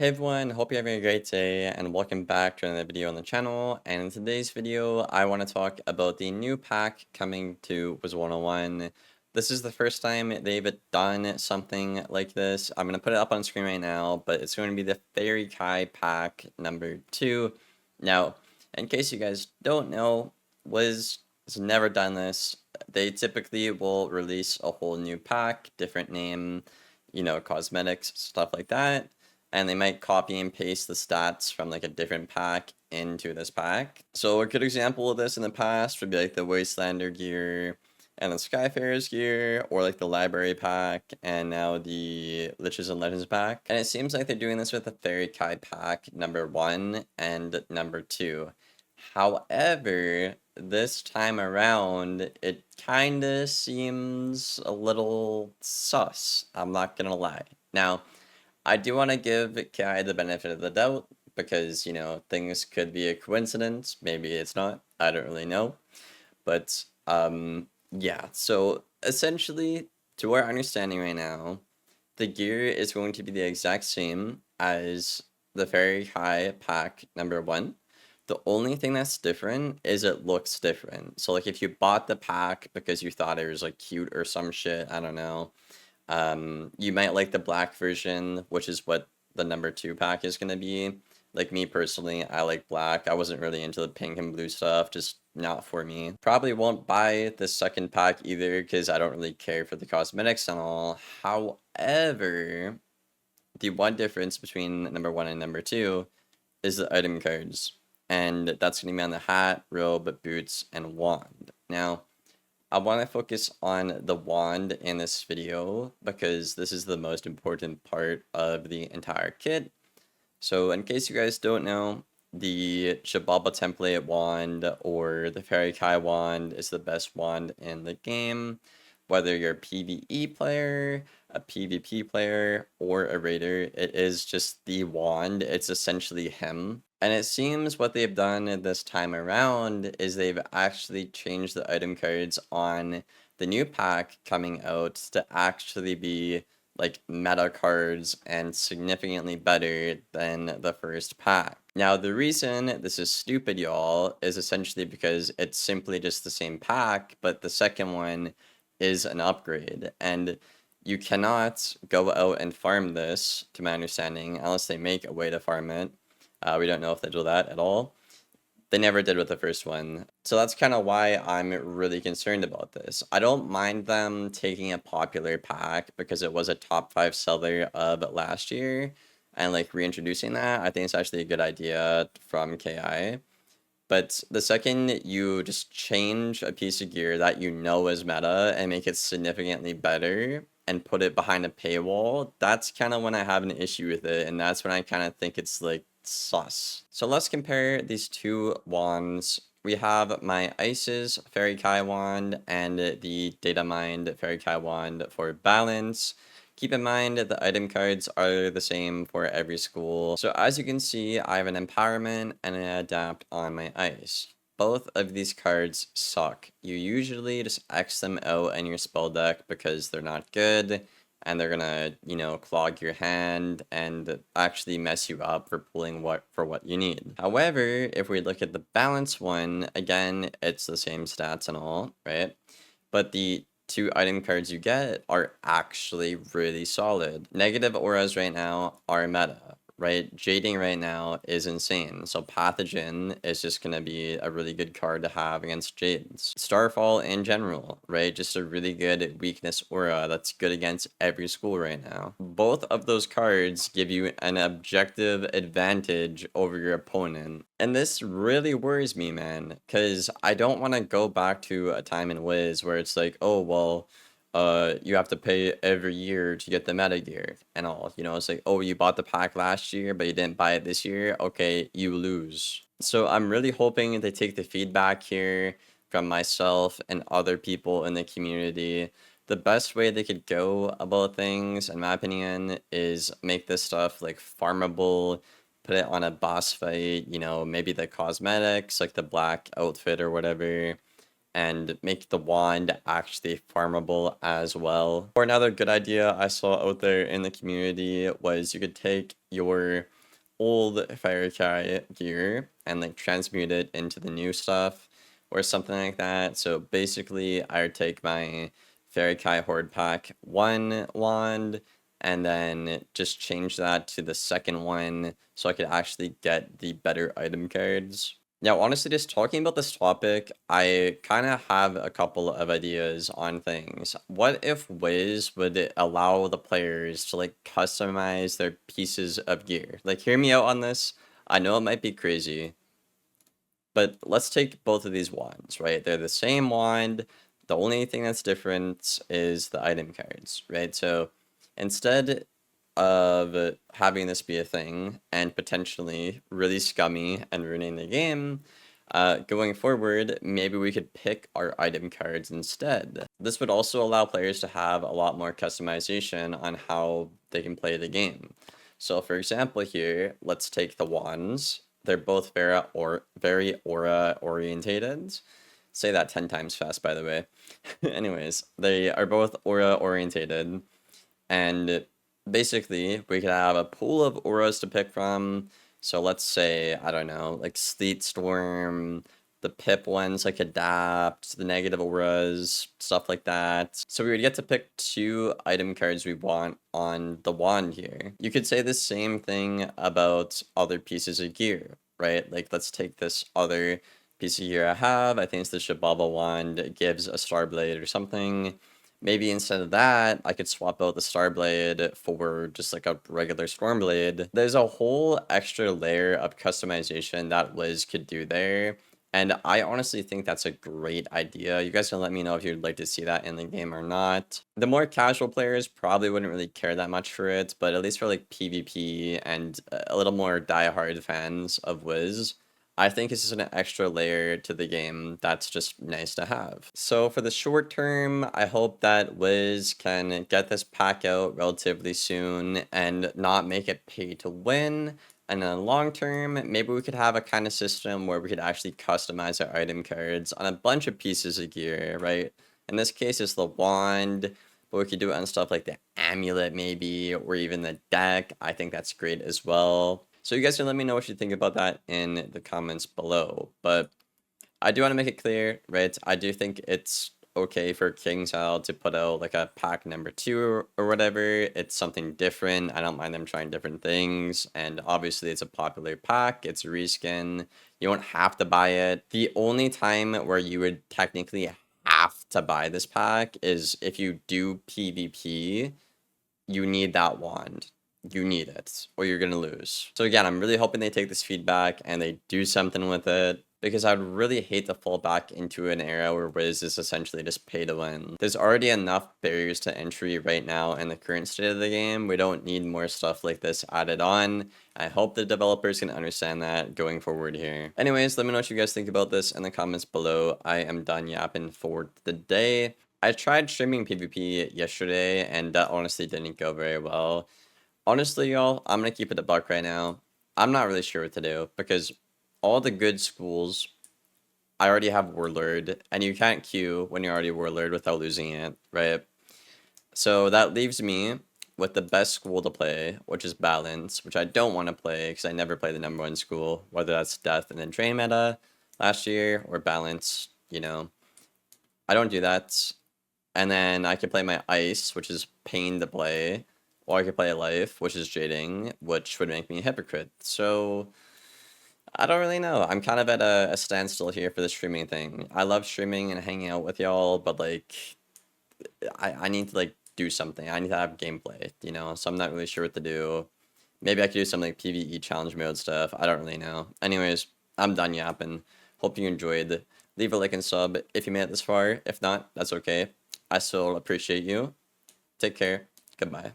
Hey everyone, hope you're having a great day and welcome back to another video on the channel. And in today's video, I want to talk about the new pack coming to Wizard101. This is the first time they've done something like this. I'm going to put it up on screen right now, but it's going to be the Fairy Kai pack number 2. Now, in case you guys don't know, Wiz has never done this. They typically will release a whole new pack, different name, cosmetics, stuff like that, and they might copy and paste the stats from like a different pack into this pack. So a good example of this in the past would be like the Wastelander gear and the Skyfarers gear, or like the Library pack, and now the Liches and Legends pack. And it seems like they're doing this with the Fairy Kai pack number 1 and number 2. However, this time around, it kinda seems a little sus, I'm not gonna lie. Now, I do want to give Kai the benefit of the doubt because, things could be a coincidence. Maybe it's not. I don't really know. But, yeah. So, essentially, to our understanding right now, the gear is going to be the exact same as the Fairy High pack number 1. The only thing that's different is it looks different. So, like, if you bought the pack because you thought it was, like, cute or some shit, I don't know, you might like the black version, which is what the number 2 pack is going to be. Like me personally, I like black. I wasn't really into the pink and blue stuff, just not for me. Probably won't buy the second pack either because I don't really care for the cosmetics and all. However, the one difference between number 1 and number 2 is the item cards. And that's going to be on the hat, robe, boots, and wand. Now, I want to focus on the wand in this video because this is the most important part of the entire kit. So in case you guys don't know, the Shababa template wand or the Fairy Kai wand is the best wand in the game. Whether you're a PvE player, a PvP player, or a raider, it is just the wand. It's essentially him. And it seems what they've done this time around is they've actually changed the item cards on the new pack coming out to actually be like meta cards and significantly better than the first pack. Now, the reason this is stupid, y'all, is essentially because it's simply just the same pack, but the second one is an upgrade. And you cannot go out and farm this, to my understanding, unless they make a way to farm it. We don't know if they do that at all. They never did with the first one. So that's kind of why I'm really concerned about this. I don't mind them taking a popular pack because it was a top 5 seller of last year and like reintroducing that. I think it's actually a good idea from KI. But the second you just change a piece of gear that you know is meta and make it significantly better and put it behind a paywall, that's kind of when I have an issue with it. And that's when I kind of think it's like sus. So let's compare these two wands. We have my Ice's Fairy Kai wand and the Data Mind Fairy Kai wand for balance. Keep in mind that the item cards are the same for every school. So as you can see, I have an empowerment and an adapt on my ice. Both of these cards suck. You usually just X them out in your spell deck because they're not good and they're gonna, clog your hand and actually mess you up for pulling what you need. However, if we look at the balance one, again, it's the same stats and all, right? But the 2 item cards you get are actually really solid. Negative auras right now are meta, right? Jading right now is insane. So Pathogen is just going to be a really good card to have against Jades. Starfall in general, right? Just a really good weakness aura that's good against every school right now. Both of those cards give you an objective advantage over your opponent. And this really worries me, man, because I don't want to go back to a time in Wiz where it's like, oh, well, you have to pay every year to get the meta gear and all. It's like, oh, you bought the pack last year, but you didn't buy it this year. Okay, you lose. So I'm really hoping they take the feedback here from myself and other people in the community. The best way they could go about things, in my opinion, is make this stuff like farmable, put it on a boss fight, maybe the cosmetics, like the black outfit or whatever, and make the wand actually farmable as well. Or another good idea I saw out there in the community was you could take your old Fairy Kai gear and like transmute it into the new stuff or something like that. So basically I would take my Fairy Kai Horde Pack 1 wand and then just change that to the second one so I could actually get the better item cards. Now, honestly, just talking about this topic, I kind of have a couple of ideas on things. What if Wiz would allow the players to like customize their pieces of gear? Like, hear me out on this. I know it might be crazy, but let's take both of these wands, right? They're the same wand. The only thing that's different is the item cards, right? So instead of having this be a thing and potentially really scummy and ruining the game, going forward, maybe we could pick our item cards instead. This would also allow players to have a lot more customization on how they can play the game. So for example here, let's take the wands. They're both very aura orientated. Say that 10 times fast, by the way. Anyways, they are both aura orientated, and basically we could have a pool of auras to pick from. So let's say, I don't know, like Sleet Storm, the Pip ones like Adapt, the negative auras, stuff like that. So we would get to pick 2 item cards we want on the wand here. You could say the same thing about other pieces of gear, right? Like let's take this other piece of gear I have. I think it's the Shababa wand. It gives a Starblade or something. Maybe instead of that, I could swap out the Starblade for just like a regular Stormblade. There's a whole extra layer of customization that Wiz could do there, and I honestly think that's a great idea. You guys can let me know if you'd like to see that in the game or not. The more casual players probably wouldn't really care that much for it, but at least for like PvP and a little more diehard fans of Wiz, I think it's just an extra layer to the game that's just nice to have. So for the short term, I hope that Wiz can get this pack out relatively soon and not make it pay to win. And in the long term, maybe we could have a kind of system where we could actually customize our item cards on a bunch of pieces of gear, right? In this case, it's the wand, but we could do it on stuff like the amulet maybe, or even the deck. I think that's great as well. So you guys can let me know what you think about that in the comments below. But I do want to make it clear, right? I do think it's okay for KingsIsle to put out like a pack number 2 or whatever. It's something different. I don't mind them trying different things. And obviously it's a popular pack. It's a reskin. You don't have to buy it. The only time where you would technically have to buy this pack is if you do PvP, you need that wand. You need it, or you're gonna lose. So again, I'm really hoping they take this feedback and they do something with it, because I'd really hate to fall back into an era where Wiz is essentially just pay to win. There's already enough barriers to entry right now in the current state of the game. We don't need more stuff like this added on. I hope the developers can understand that going forward here. Anyways, let me know what you guys think about this in the comments below. I am done yapping for the day. I tried streaming PvP yesterday, and that honestly didn't go very well. Honestly, y'all, I'm going to keep it a buck right now. I'm not really sure what to do, because all the good schools, I already have Warlord, and you can't queue when you're already Warlord without losing it, right? So that leaves me with the best school to play, which is Balance, which I don't want to play, because I never play the #1 school, whether that's Death and then Train meta last year, or Balance, you know. I don't do that. And then I could play my Ice, which is pain to play. Or I could play Life, which is Jading, which would make me a hypocrite. So, I don't really know. I'm kind of at a standstill here for the streaming thing. I love streaming and hanging out with y'all, but, like, I need to, like, do something. I need to have gameplay, you know? So I'm not really sure what to do. Maybe I could do some, like, PvE challenge mode stuff. I don't really know. Anyways, I'm done yapping. Hope you enjoyed. Leave a like and sub if you made it this far. If not, that's okay. I still appreciate you. Take care. Goodbye.